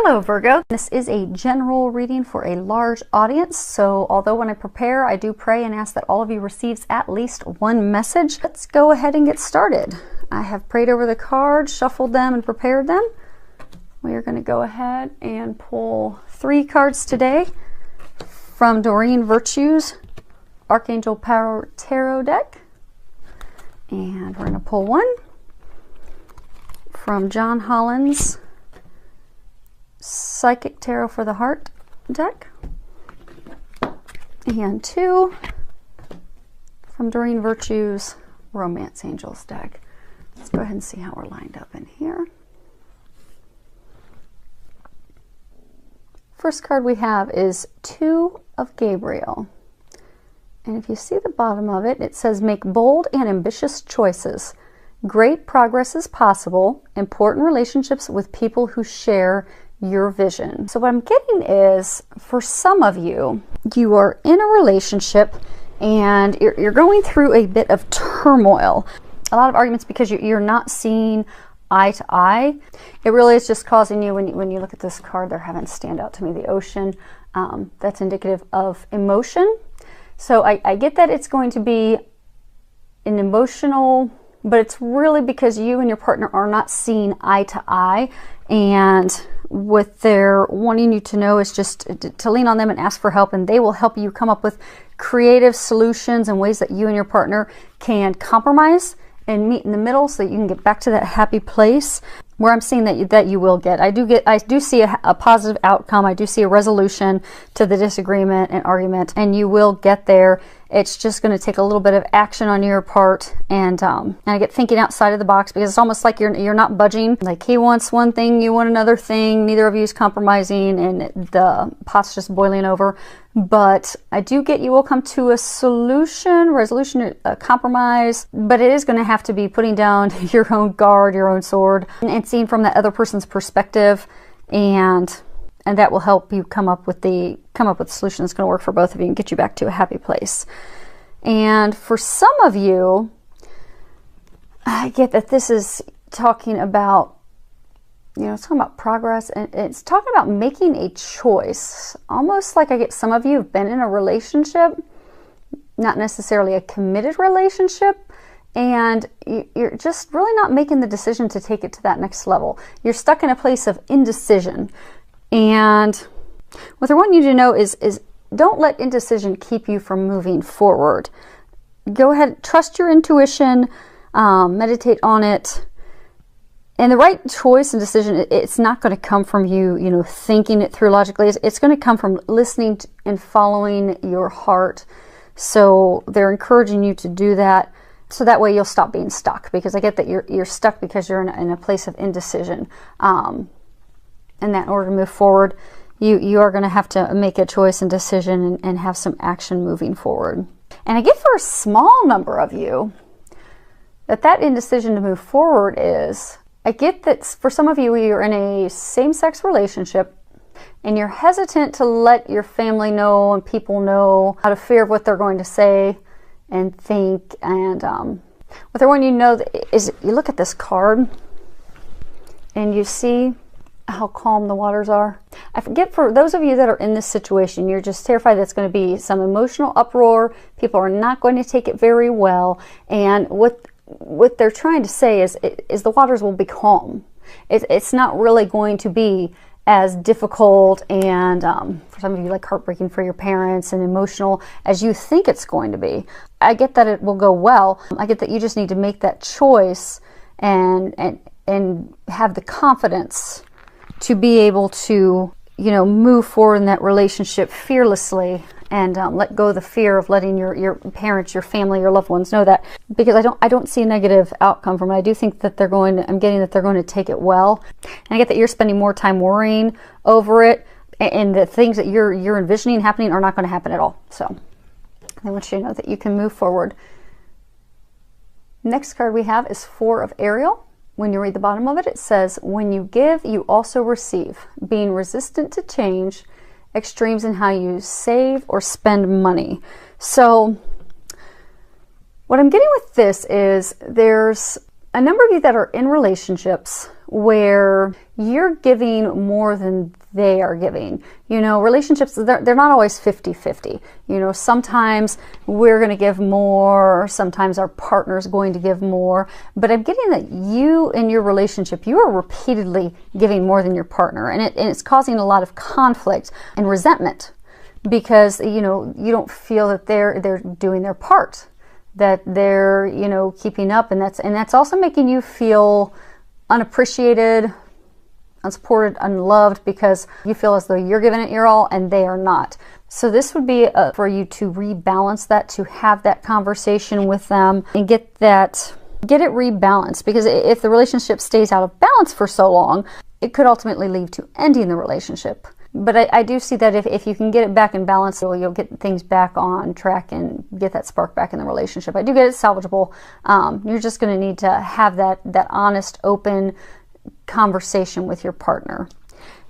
Hello Virgo, this is a general reading for a large audience, so although when I prepare I do pray and ask that all of you receives at least one message. Let's go ahead and get started. I have prayed over the cards, shuffled them, and prepared them. We are going to go ahead and pull 3 cards today from Doreen Virtue's Archangel Power Tarot deck, and we're going to pull 1 from John Holland's Psychic Tarot for the Heart deck, and 2 from Doreen Virtue's Romance Angels deck. Let's go ahead and see how we're lined up in here. First card we have is 2 of Gabriel. And if you see the bottom of it, it says, make bold and ambitious choices. Great progress is possible. Important relationships with people who share your vision. So what I'm getting is, for some of you, you are in a relationship and you're going through a bit of turmoil. A lot of arguments because you're not seeing eye to eye. It really is just causing you, when you look at this card, they're having stand out to me, the ocean. That's indicative of emotion. So I get that it's going to be an emotional, but it's really because you and your partner are not seeing eye to eye, and what they're wanting you to know is just to lean on them and ask for help, and they will help you come up with creative solutions and ways that you and your partner can compromise and meet in the middle so that you can get back to that happy place where I'm seeing that you will get. I do see a positive outcome. I do see a resolution to the disagreement and argument, and you will get there. It's just going to take a little bit of action on your part, and I get thinking outside of the box, because it's almost like you're not budging. Like, he wants one thing, you want another thing, neither of you is compromising, and the pot's just boiling over. But I do get you will come to a solution, resolution, a compromise, but it is going to have to be putting down your own guard, your own sword, and seeing from that other person's perspective, and that will help you come up with the solution that's going to work for both of you and get you back to a happy place. And for some of you, I get that this is talking about, it's talking about progress, and it's talking about making a choice. Almost like I get some of you have been in a relationship, not necessarily a committed relationship, and you're just really not making the decision to take it to that next level. You're stuck in a place of indecision. And what I want you to know is don't let indecision keep you from moving forward. Go ahead, trust your intuition, meditate on it. And the right choice and decision, it's not going to come from you, thinking it through logically. It's going to come from listening and following your heart. So they're encouraging you to do that, so that way you'll stop being stuck. Because I get that you're stuck because you're in a place of indecision. And that in order to move forward, you are going to have to make a choice and decision and have some action moving forward. And I get for a small number of you that indecision to move forward is, I get that for some of you, you're in a same-sex relationship and you're hesitant to let your family know and people know, out of fear of what they're going to say and think. And what I want you to know is, you look at this card and you see how calm the waters are. I forget, for those of you that are in this situation, you're just terrified that it's going to be some emotional uproar. People are not going to take it very well. And what they're trying to say is the waters will be calm. It's not really going to be as difficult and for some of you, like heartbreaking for your parents and emotional as you think it's going to be. I get that it will go well. I get that you just need to make that choice and have the confidence to be able to, move forward in that relationship fearlessly, and let go of the fear of letting your parents, your family, your loved ones know that. Because I don't see a negative outcome from it. I do think that I'm getting that they're going to take it well. And I get that you're spending more time worrying over it, and the things that you're envisioning happening are not going to happen at all. So I want you to know that you can move forward. Next card we have is 4 of Ariel. When you read the bottom of it, it says, when you give, you also receive. Being resistant to change, extremes in how you save or spend money. So what I'm getting with this is, there's a number of you that are in relationships where you're giving more than they are giving. You know, relationships, they're not always 50-50. You know, sometimes we're going to give more, sometimes our partner's going to give more, but I'm getting that you in your relationship, you are repeatedly giving more than your partner, and it's causing a lot of conflict and resentment because, you know, you don't feel that they're doing their part, that they're, you know, keeping up, and that's also making you feel unappreciated, unsupported, unloved, because you feel as though you're giving it your all and they are not. So this would be for you to rebalance that, to have that conversation with them and get it rebalanced, because if the relationship stays out of balance for so long, it could ultimately lead to ending the relationship. But I do see that if you can get it back in balance, you'll get things back on track and get that spark back in the relationship. I do get it salvageable. You're just going to need to have that honest, open conversation with your partner.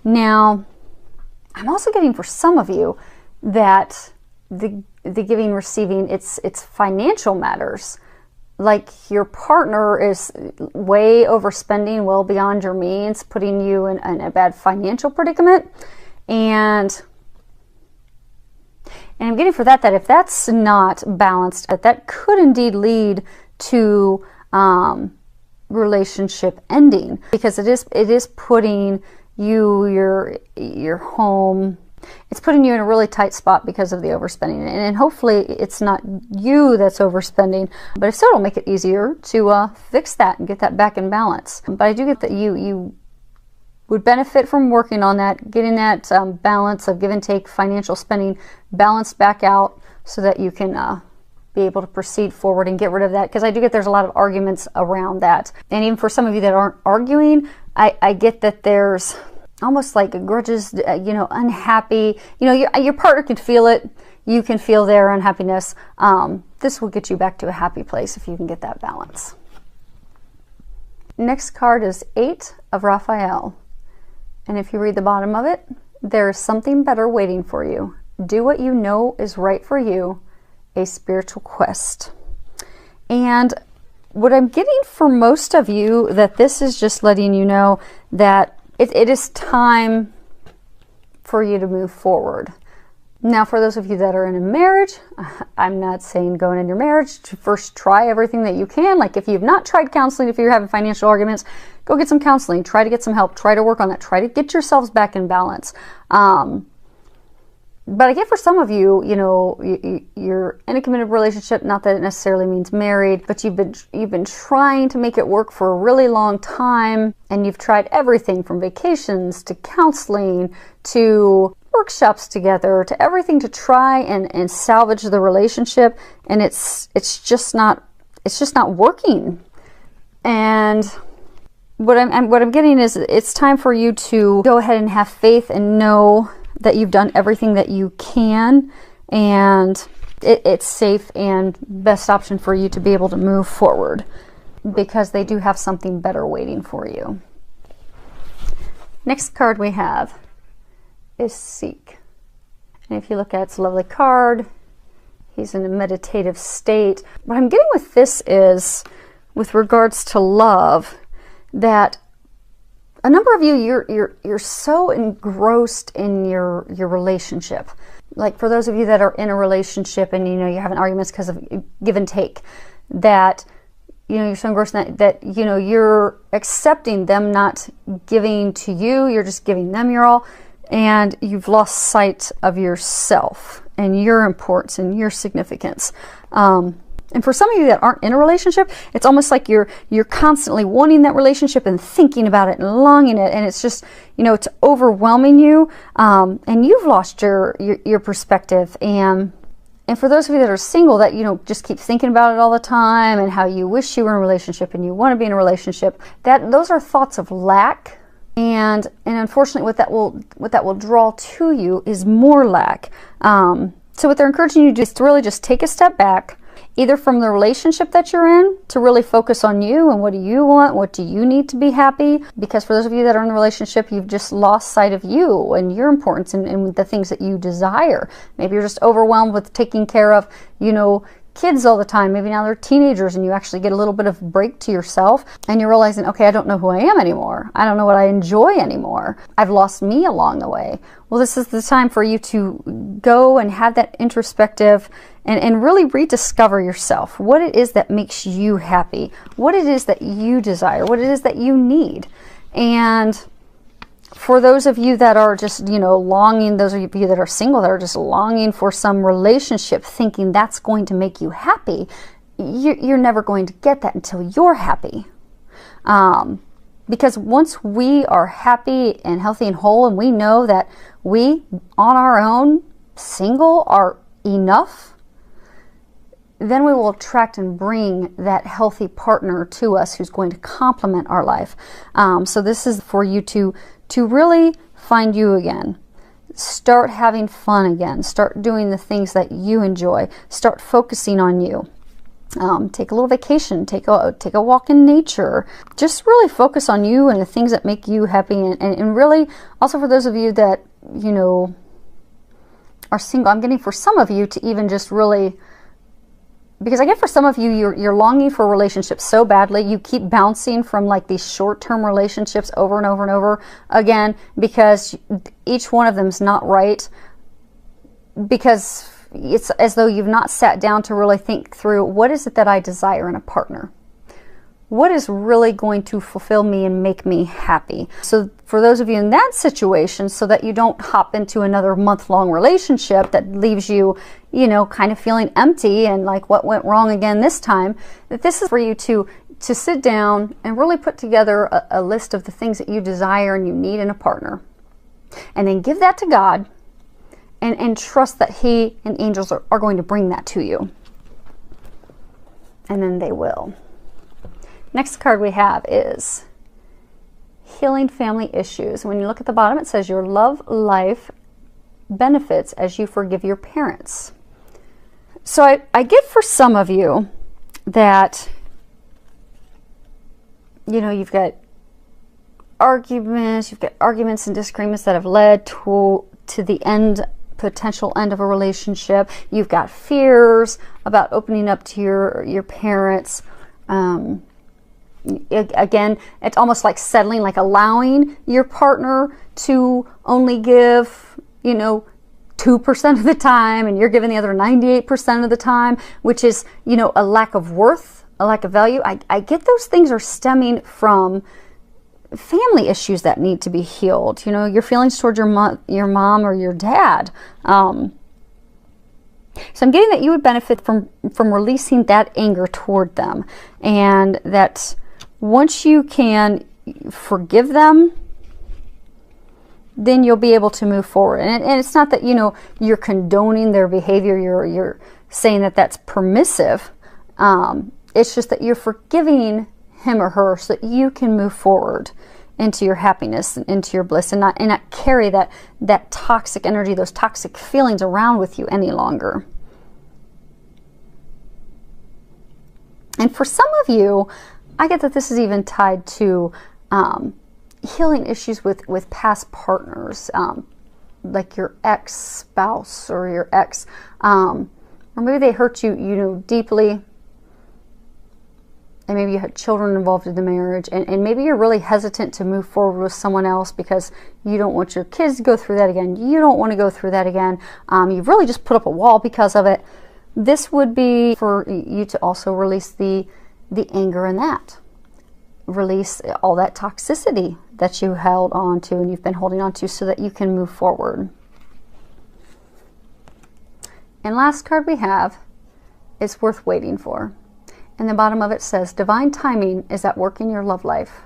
Now, I'm also getting for some of you that the giving, receiving, it's financial matters. Like your partner is way overspending, well beyond your means, putting you in a bad financial predicament. And I'm getting for that if that's not balanced, that could indeed lead to relationship ending, because it is putting your home, it's putting you in a really tight spot because of the overspending. And hopefully it's not you that's overspending, but if so, it'll make it easier to fix that and get that back in balance. But I do get that you would benefit from working on that, getting that balance of give and take, financial spending balanced back out, so that you can be able to proceed forward and get rid of that. Because I do get there's a lot of arguments around that. And even for some of you that aren't arguing, I get that there's almost like grudges, you know, unhappy. You know, your partner can feel it. You can feel their unhappiness. This will get you back to a happy place if you can get that balance. Next card is 8 of Raphael. And if you read the bottom of it, there is something better waiting for you. Do what you know is right for you, a spiritual quest. And what I'm getting for most of you, that this is just letting you know that it is time for you to move forward. Now, for those of you that are in a marriage, I'm not saying going in your marriage to first try everything that you can. Like if you've not tried counseling, if you're having financial arguments, go get some counseling, try to get some help, try to work on that, try to get yourselves back in balance. But I get for some of you, you know, you're in a committed relationship, not that it necessarily means married, but you've been trying to make it work for a really long time, and you've tried everything from vacations to counseling to workshops together to everything to try and salvage the relationship, and it's just not working. And what I'm getting is it's time for you to go ahead and have faith and know that you've done everything that you can, and it's safe and best option for you to be able to move forward, because they do have something better waiting for you. Next card we have is Seek. And if you look at it, it's a lovely card. He's in a meditative state. What I'm getting with this is, with regards to love, that a number of you, you're so engrossed in your relationship. Like for those of you that are in a relationship and you know you're having arguments because of give and take, that you know you're so engrossed in that you know you're accepting them not giving to you, you're just giving them your all, and you've lost sight of yourself and your importance and your significance. And for some of you that aren't in a relationship, it's almost like you're constantly wanting that relationship and thinking about it and longing it, and it's just, you know, it's overwhelming you, and you've lost your perspective. And for those of you that are single, that, you know, just keep thinking about it all the time and how you wish you were in a relationship and you want to be in a relationship, those are thoughts of lack. And unfortunately, what that will draw to you is more lack. So what they're encouraging you to do is to really just take a step back, either from the relationship that you're in, to really focus on you and what do you want, what do you need to be happy, because for those of you that are in a relationship, you've just lost sight of you and your importance and the things that you desire. Maybe you're just overwhelmed with taking care of, you know, kids all the time. Maybe now they're teenagers and you actually get a little bit of break to yourself and you're realizing, okay, I don't know who I am anymore. I don't know what I enjoy anymore. I've lost me along the way. Well, this is the time for you to go and have that introspective and really rediscover yourself. What it is that makes you happy. What it is that you desire. What it is that you need. And for those of you that are just, longing, those of you that are single, that are just longing for some relationship, thinking that's going to make you happy, you're never going to get that until you're happy. Because once we are happy and healthy and whole, and we know that we, on our own, single, are enough, then we will attract and bring that healthy partner to us who's going to complement our life. So this is for you to really find you again. Start having fun again. Start doing the things that you enjoy. Start focusing on you. Take a little vacation. Take a walk in nature. Just really focus on you and the things that make you happy. And really, also for those of you that, are single, I'm getting for some of you to even just really... Because I get for some of you, you're longing for relationships so badly, you keep bouncing from like these short-term relationships over and over and over again, because each one of them is not right, because it's as though you've not sat down to really think through, what is it that I desire in a partner? What is really going to fulfill me and make me happy? So for those of you in that situation, so that you don't hop into another month-long relationship that leaves you, kind of feeling empty and like what went wrong again this time, that this is for you to sit down and really put together a list of the things that you desire and you need in a partner. And then give that to God and trust that He and angels are going to bring that to you. And then they will. Next card we have is healing family issues. When you look at the bottom, it says your love life benefits as you forgive your parents. So I get for some of you that, you've got arguments and disagreements that have led to the potential end of a relationship. You've got fears about opening up to your parents. Again, it's almost like settling, like allowing your partner to only give, 2% of the time, and you're giving the other 98% of the time, which is, a lack of worth, a lack of value. I get those things are stemming from family issues that need to be healed. Your feelings towards your mom or your dad. So I'm getting that you would benefit from releasing that anger toward them, and that once you can forgive them, then you'll be able to move forward. And it's not that, you're condoning their behavior, you're saying that that's permissive. It's just that you're forgiving him or her so that you can move forward into your happiness and into your bliss, and not carry that toxic energy, those toxic feelings around with you any longer. And for some of you, I get that this is even tied to healing issues with past partners, like your ex-spouse or your ex, or maybe they hurt you, deeply, and maybe you had children involved in the marriage, and maybe you're really hesitant to move forward with someone else because you don't want your kids to go through that again. You don't want to go through that again. You've really just put up a wall because of it. This would be for you to also release the anger in that. Release all that toxicity that you held on to and you've been holding on to, so that you can move forward. And last card we have is worth waiting for. And the bottom of it says, divine timing is at work in your love life.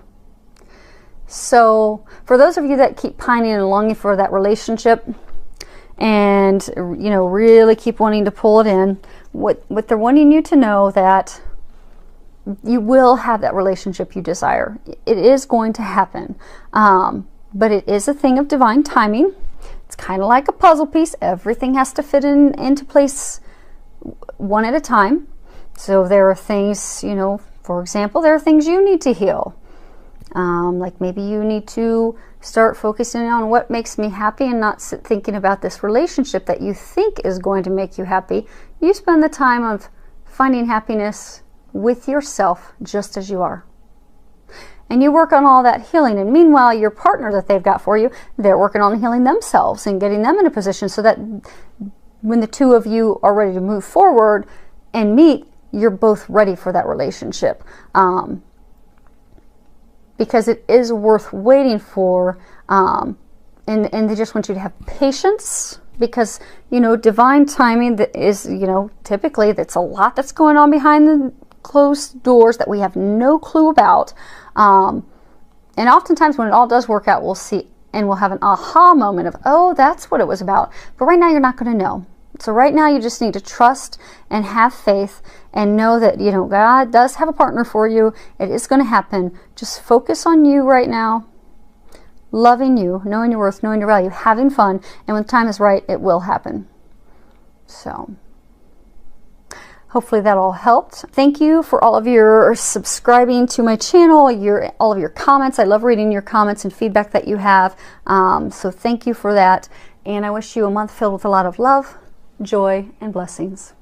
So for those of you that keep pining and longing for that relationship, and really keep wanting to pull it in, what they're wanting you to know that you will have that relationship you desire. It is going to happen. But it is a thing of divine timing. It's kind of like a puzzle piece. Everything has to fit into place one at a time. So there are things, for example, there are things you need to heal. Like maybe you need to start focusing on what makes me happy and not thinking about this relationship that you think is going to make you happy. You spend the time of finding happiness with yourself just as you are. And you work on all that healing. And meanwhile, your partner that they've got for you, they're working on healing themselves and getting them in a position so that when the two of you are ready to move forward and meet, you're both ready for that relationship. Because it is worth waiting for. And they just want you to have patience, because, you know, divine timing that is, you know, typically that's a lot that's going on behind the closed doors that we have no clue about. And oftentimes when it all does work out, we'll see and we'll have an aha moment of, oh, that's what it was about. But right now you're not going to know. So right now you just need to trust and have faith and know that, you know, God does have a partner for you. It is going to happen. Just focus on you right now. Loving you, knowing your worth, knowing your value, having fun, and when the time is right, it will happen. So, hopefully that all helped. Thank you for all of your subscribing to my channel, all of your comments. I love reading your comments and feedback that you have. So thank you for that. And I wish you a month filled with a lot of love, joy, and blessings.